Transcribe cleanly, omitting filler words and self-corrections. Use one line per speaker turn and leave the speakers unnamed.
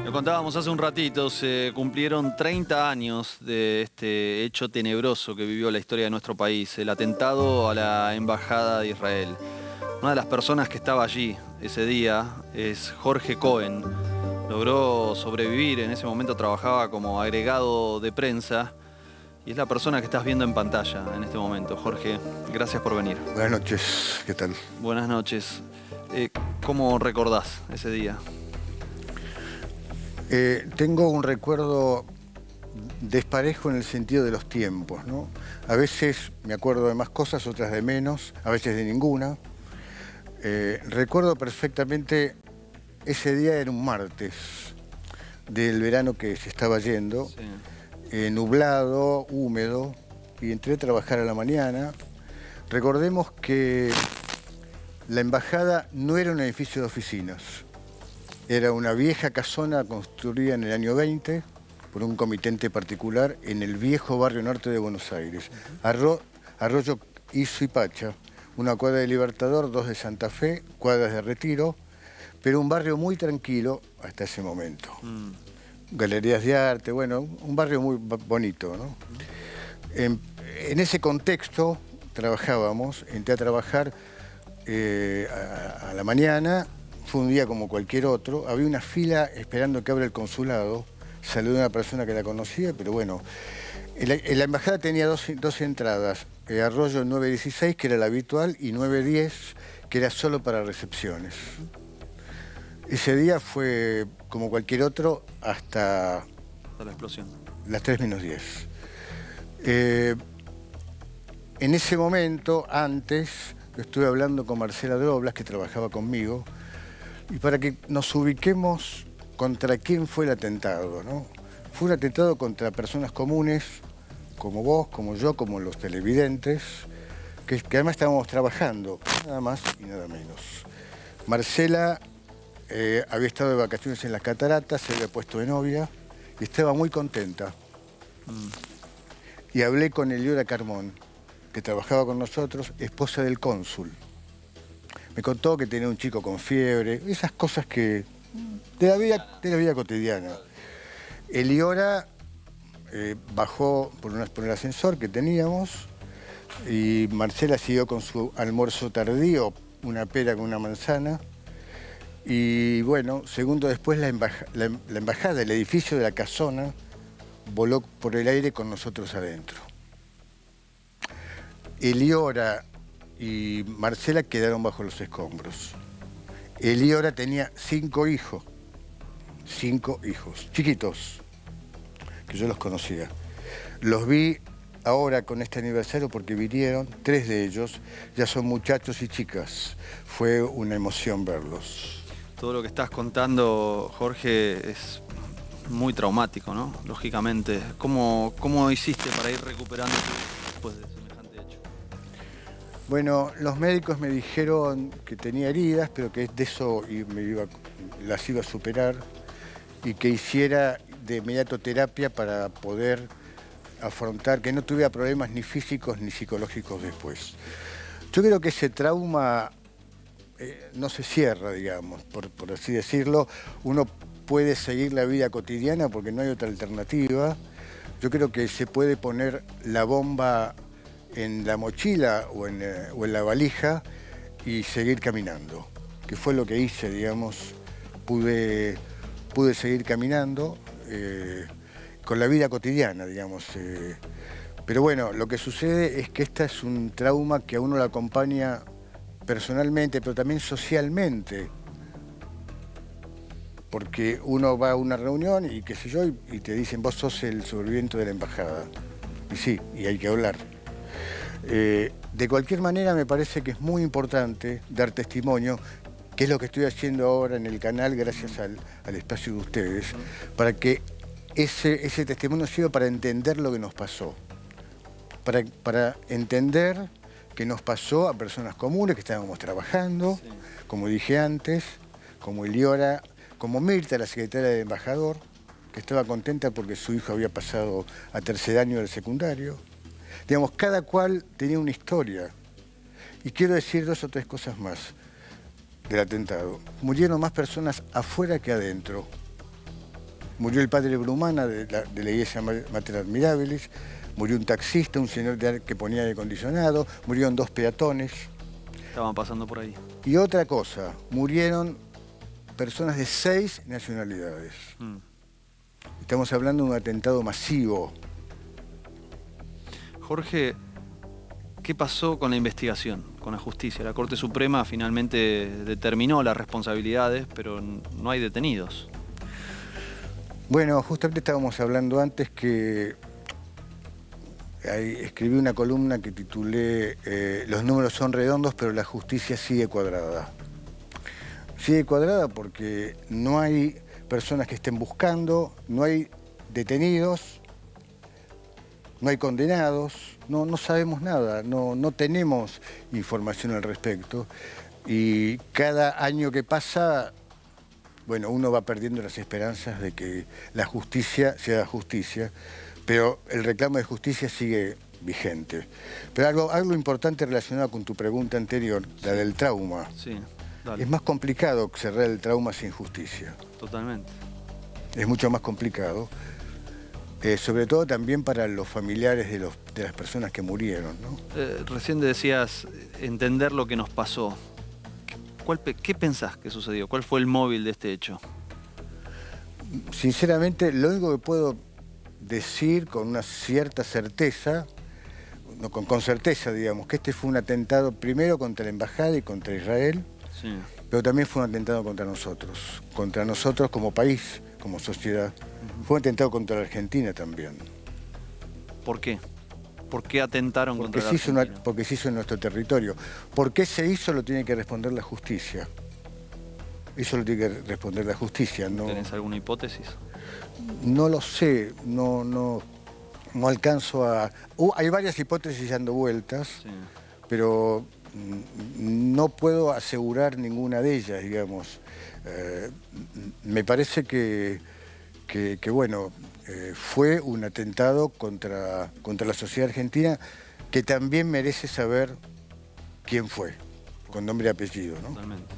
Lo contábamos hace un ratito, se cumplieron 30 años de este hecho tenebroso que vivió la historia de nuestro país, el atentado a la Embajada de Israel. Una de las personas que estaba allí ese día es Jorge Cohen. Logró sobrevivir, en ese momento trabajaba como agregado de prensa y es la persona que estás viendo en pantalla en este momento. Jorge, gracias por venir.
Buenas noches, ¿qué tal?
Buenas noches. ¿Cómo recordás ese día?
Tengo un recuerdo desparejo en el sentido de los tiempos, ¿no? A veces me acuerdo de más cosas, otras de menos, a veces de ninguna. Recuerdo perfectamente ese día, era un martes del verano que se estaba yendo,
Sí.
nublado, húmedo, y entré a trabajar a la mañana. Recordemos que la embajada no era un edificio de oficinas. Era una vieja casona construida en el año 20 por un comitente particular en el viejo barrio norte de Buenos Aires. Arroyo Izu y Pacha, una cuadra de Libertador, 2 de Santa Fe, cuadras de Retiro, pero un barrio muy tranquilo hasta ese momento. Galerías de arte, bueno, un barrio muy bonito, ¿no? En ese contexto trabajábamos, entré a trabajar a la mañana. Fue un día como cualquier otro. Había una fila esperando que abra el consulado. Saludé a una persona que la conocía, pero bueno. La embajada tenía dos entradas. Arroyo 916, que era la habitual, y 910, que era solo para recepciones. Ese día fue como cualquier otro hasta
La explosión.
las 3 menos 10. En ese momento, antes, estuve hablando con Marcela Droblas, que trabajaba conmigo, y para que nos ubiquemos contra quién fue el atentado, ¿no? Fue un atentado contra personas comunes, como vos, como yo, como los televidentes, que además estábamos trabajando, nada más y nada menos. Marcela había estado de vacaciones en las cataratas, se había puesto de novia y estaba muy contenta. Y hablé con Eliora Carmón, que trabajaba con nosotros, esposa del cónsul. Me contó que tenía un chico con fiebre, esas cosas que de la vida cotidiana. Eliora bajó por el ascensor que teníamos y Marcela siguió con su almuerzo tardío, una pera con una manzana. Y bueno, segundo después la embajada, el edificio de la casona, voló por el aire con nosotros adentro. Eliora y Marcela quedaron bajo los escombros. Eliora tenía 5 hijos, chiquitos, que yo los conocía. Los vi ahora con este aniversario porque vinieron, 3 de ellos, ya son muchachos y chicas. Fue una emoción verlos.
Todo lo que estás contando, Jorge, es muy traumático, ¿no? Lógicamente. ¿Cómo hiciste para ir recuperándote después de semejante hecho?
Bueno, los médicos me dijeron que tenía heridas, pero que de eso las iba a superar y que hiciera de inmediato terapia para poder afrontar, que no tuviera problemas ni físicos ni psicológicos después. Yo creo que ese trauma no se cierra, digamos, por así decirlo. Uno puede seguir la vida cotidiana porque no hay otra alternativa. Yo creo que se puede poner la bomba en la mochila o en la valija y seguir caminando, que fue lo que hice, digamos. Pude seguir caminando con la vida cotidiana, digamos. Pero bueno, lo que sucede es que esta es un trauma que a uno lo acompaña personalmente, pero también socialmente. Porque uno va a una reunión y qué sé yo, y te dicen, vos sos el sobreviviente de la embajada. Y sí, y hay que hablar. De cualquier manera, me parece que es muy importante dar testimonio, que es lo que estoy haciendo ahora en el canal, gracias al espacio de ustedes, para que ese testimonio sirva para entender lo que nos pasó. Para entender que nos pasó a personas comunes que estábamos trabajando, sí, como dije antes, como Eliora, como Mirta, la secretaria del embajador, que estaba contenta porque su hijo había pasado a tercer año del secundario. Digamos, cada cual tenía una historia. Y quiero decir 2 o 3 cosas más del atentado. Murieron más personas afuera que adentro. Murió el padre Brumana de la iglesia Mater Admirabilis, murió un taxista, un señor que ponía aire acondicionado, murieron 2 peatones.
Estaban pasando por ahí.
Y otra cosa, murieron personas de 6 nacionalidades. Estamos hablando de un atentado masivo.
Jorge, ¿qué pasó con la investigación, con la justicia? La Corte Suprema finalmente determinó las responsabilidades, pero no hay detenidos.
Bueno, justamente estábamos hablando antes que escribí una columna que titulé Los números son redondos, pero la justicia sigue cuadrada. Sigue cuadrada porque no hay personas que estén buscando, no hay detenidos, no hay condenados, no sabemos nada, no tenemos información al respecto. Y cada año que pasa, bueno, uno va perdiendo las esperanzas de que la justicia sea justicia, pero el reclamo de justicia sigue vigente. Pero algo importante relacionado con tu pregunta anterior, la del trauma.
Sí, dale.
Es más complicado cerrar el trauma sin justicia.
Totalmente.
Es mucho más complicado. Sobre todo también para los familiares de las personas que murieron, ¿no?
Recién decías entender lo que nos pasó. ¿Qué pensás que sucedió? ¿Cuál fue el móvil de este hecho?
Sinceramente, lo único que puedo decir con una cierta certeza, no, con certeza, digamos, que este fue un atentado primero contra la embajada y contra Israel,
Sí.
pero también fue un atentado contra nosotros como país, como sociedad. Fue un atentado contra la Argentina también.
¿Por qué? ¿Por qué atentaron
Porque
contra la Argentina?
porque se hizo en nuestro territorio. ¿Por qué se hizo? Lo tiene que responder la justicia. Eso lo tiene que responder la justicia. No,
¿Tenés alguna hipótesis?
no lo sé, no alcanzo a... hay varias hipótesis dando vueltas,
Sí.
pero no puedo asegurar ninguna de ellas, digamos. Me parece que bueno, fue un atentado contra la sociedad argentina que también merece saber quién fue, con nombre y apellido, ¿no?
Totalmente.